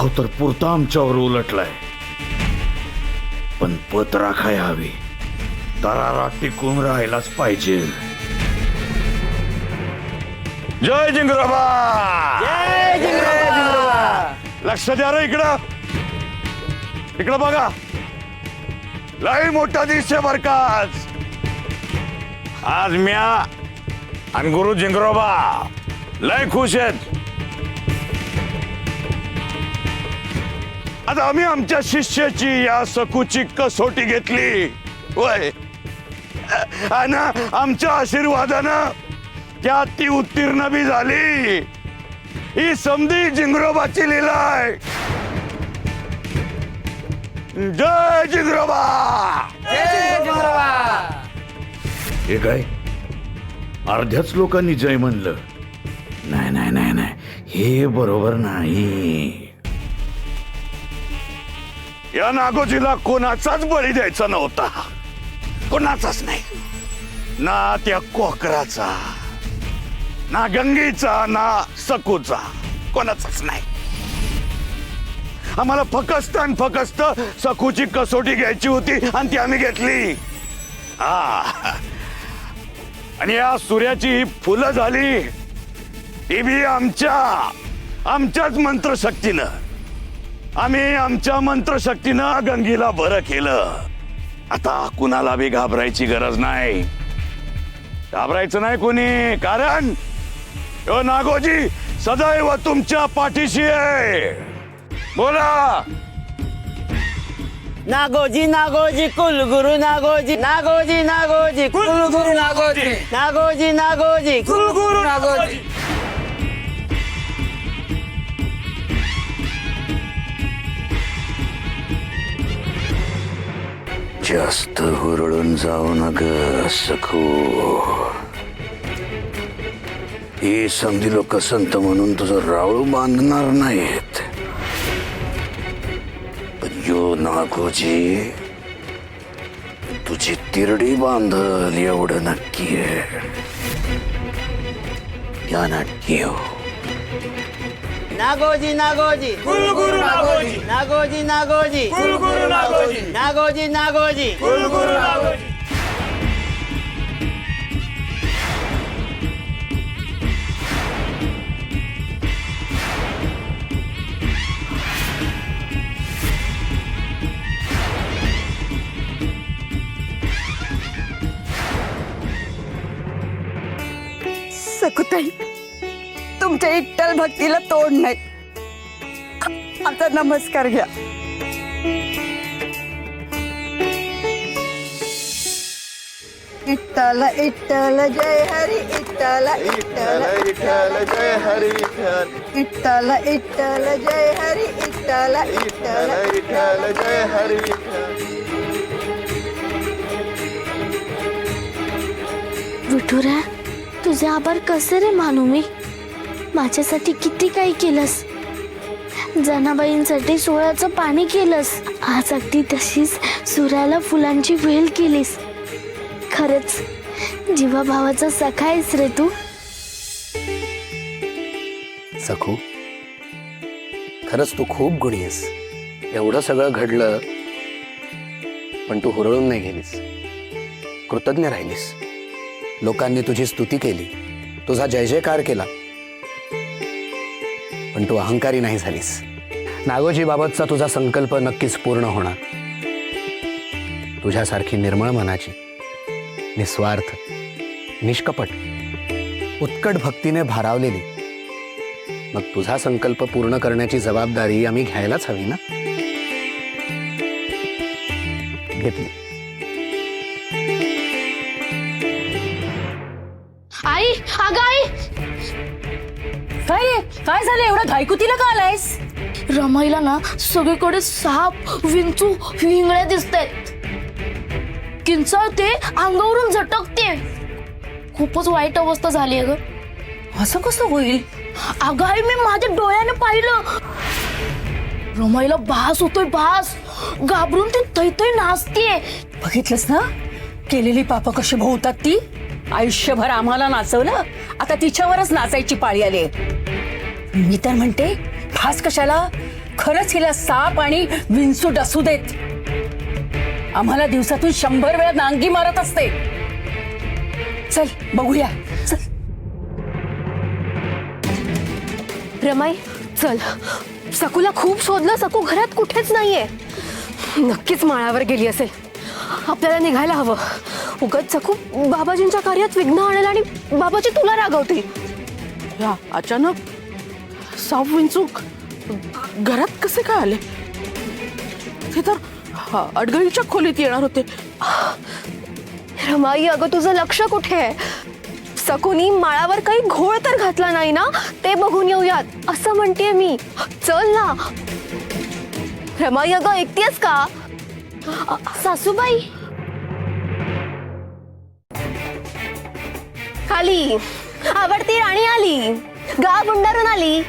डाव तर पुरता आमच्यावर उलटलाय, पण पत राखाय हवी. तरारा टिकून राहायलाच पाहिजे. जय जिंगराबा, जय जिंगराबा. लक्ष द्या रे इकडं. इकडं बघा, लय मोठा दिसते बर का आज म्या आणि गुरु जिंगरोबा लय खुश आहेत. आता आम्ही आमच्या शिष्याची या सकूची कसोटी घेतली वय, आणि आमच्या आशीर्वादानं त्यात ती उत्तीर्ण बी झाली. ही समधी जिंगरोबाची लीला आहे. जय जिंगरोबा. जय जिंगराबा. हे काय अर्ध्याच लोकांनी जय म्हणलं. नाही नाही नाही नाही, हे बरोबर नाही. या नागोजीला कोणाचाच बळी द्यायचा नव्हता, कोणाचाच नाही. ना त्या कोकराचा, ना गंगेचा, ना सकूचा, कोणाचाच नाही. आम्हाला फकस्त आणि फकस्त सकूची कसोटी घ्यायची होती आणि ती आम्ही घेतली. हा, आणि या सूर्याची ही फुलं झाली ती बी आमच्याच मंत्रशक्तीनं. आम्ही आमच्या मंत्रशक्तीनं गंगीला बरं केलं. आता कुणाला बी घाबरायची गरज नाही. घाबरायचं नाही कोणी, कारण यो नागोजी सदैव तुमच्या पाठीशी आहे. बोला. नागोजी नागोजी कुलगुरु नागोजी. नागोजी नागोजी कुलगुरु नागोजी. नागोजी नागोजी कुलगुरु नागोजी. जास्त हुरळून जाऊ नग सखू. ही समधी लोक संत म्हणून तुझं रावळू बांधणार नाहीत, पण यो नागोजी तुझी तिरडी बांधल एवढं नक्की आहे. ध्यानात ठेव. नागोजी नागोजी कुलगुरु नागोजी. नागोजी नागोजी कुलगुरु नागोजी. नागोजी नागोजी कुलगुरु नागोजी. सकुताई, तुमच्या इट्टल भक्तीला तोड नाही. आता नमस्कार घ्या. इट्टल इट्टल जय हरी. इट्टल इट्टल विठ्ठल जय हरी विठ्ठल. इट्टल इट्टल जय हरी. इट्टल इट्टल विठ्ठल जय हरी विठ्ठल. विठुरा, तुझे आभार कसे रे मानू मी. माझ्यासाठी किती काही केलंस. जनाबाईंसाठी सोळ्याचं पाणी केलंस. आज अगदी तशीच सूर्याला फुलांची वेल केलीस. खरंच जीवाभावाचा सखा आहेस रे तू. सखू, खरंच तू खूप गुणी आहेस. एवढं सगळं घडलं पण तू हुरळून नाही गेलीस, कृतज्ञ राहिलीस. लोकांनी तुझी स्तुती केली, तुझा जय जयकार केला, पण तू अहंकारी नाही झालीस. नागोजी बाबतचा तुझा संकल्प नक्कीच पूर्ण होणार. तुझ्यासारखी निर्मळ मनाची, निस्वार्थ, निष्कपट, उत्कट भक्तीने भारावलेली, मग तुझा संकल्प पूर्ण करण्याची जबाबदारी आम्ही घ्यायलाच हवी ना. घेतली. आई, अगं आई, काय झालं? एवढं घायकुतीला का आलायस? रमाईला ना सगळीकडे साप, विंचू, हिंगड्या दिसतायत. किंचाळते, अंगावरून झटकते. खूपच वाईट अवस्था झाली आहे ग. असं कसं होईल? अगं आई, मी माझ्या डोळ्याने पाहिलं. रमाईला भास होतोय, भास. घाबरून ती तैतै नाचतेय. बघितलंस ना केलेली पाप कशी भोवतात ती. आयुष्यभर आम्हाला नाचवलं, आता तिच्यावरच नाचायची पाळी आली. मी तर म्हणते भास कशाला, खरंच हिला साप आणि विंचू डसू देत. आम्हाला दिवसातून 100 वेळा नांगी मारत असते. चल बघूया चल. रमाई चल, सकूला खूप शोधलं, सकू घरात कुठेच नाहीये. नक्कीच माळावर गेली असेल. आपल्याला निघायला हवं. उगाच सकू बाबाजींच्या कार्यात विघ्न आणेल आणि बाबाजी तुला रागवतील. या अचानक साप विंचूक घरात कसे काय आले? ते तर अडगळीच्या खोलीत येणार होते. रमाई अगं तुझं लक्ष कुठे आहे? सकुनी माळावर काही घोळ तर घातला नाही ना, ते बघून येऊयात असं म्हणतेय मी. चल ना रमाई. अगं ऐकतेस का? सासूबाई खाली आवडती राणी आली, गाव गुंडारून आली.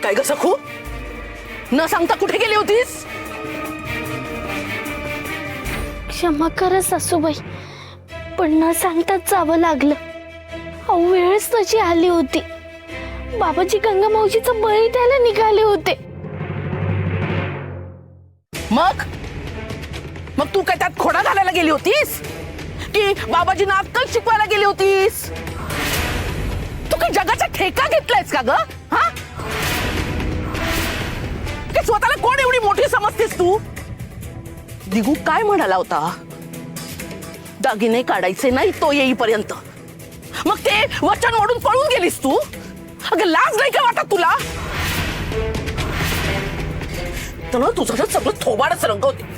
काय ग सखू, न सांगता कुठे गेली होतीस? क्षमा करा सासूबाई, पण न सांगताच जावं लागलं. अहो वेळच तशी आली होती. बाबाजी गंगा मावशीचा बळी द्यायला निघाले होते. मग मग तू काय त्यात खोडा घालायला गेली होतीस की बाबाजींना अक्कल शिकवायला गेली होतीस? तू काय जगाचा ठेका घेतलायस का ग? हा, की स्वतःला कोण एवढी मोठी समजतेस तू? दिगू काय म्हणाला होता? दागिने काढायचे नाही तो येईपर्यंत. मग ते वचन मोडून पळून गेलीस तू? अगं लाज नाही का वाटत तुला? तर तुझं सगळं थोबाडच रंगवते.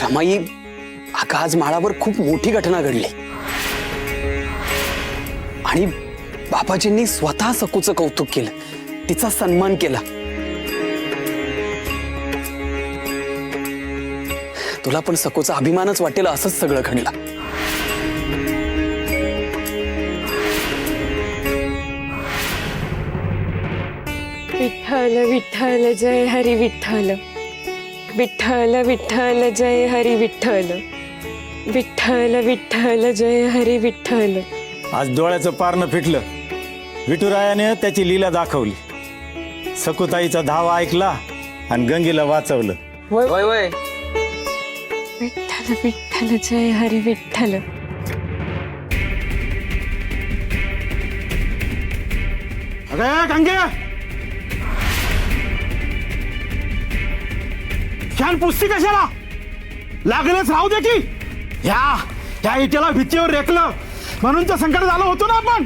रमाई, अगं आज माळावर खूप मोठी घटना घडली आणि बाबाजींनी स्वतः सकूचं कौतुक केलं, तिचा सन्मान केला. तुला पण सकूचा अभिमानच वाटेल असंच सगळं घडलं. विठ्ठल विठ्ठल जय हरी विठ्ठल. विठ्ठल विठ्ठल जय हरी विठ्ठल. विठ्ठल विठ्ठल जय हरी विठ्ठल. आज डोळ्याचं पारणं फिटलं. विठुरायाने त्याची लीला दाखवली. सकुताईचा धावा ऐकला आणि गंगेला वाचवलं. विठ्ठल विठ्ठल जय हरी विठ्ठल. अरे गंगे, छान पुसती कशाला? लागलेच राहू दे की. ह्या इटेला भीतीवर रेखलं म्हणून तर संकट झालं होतं ना आपण.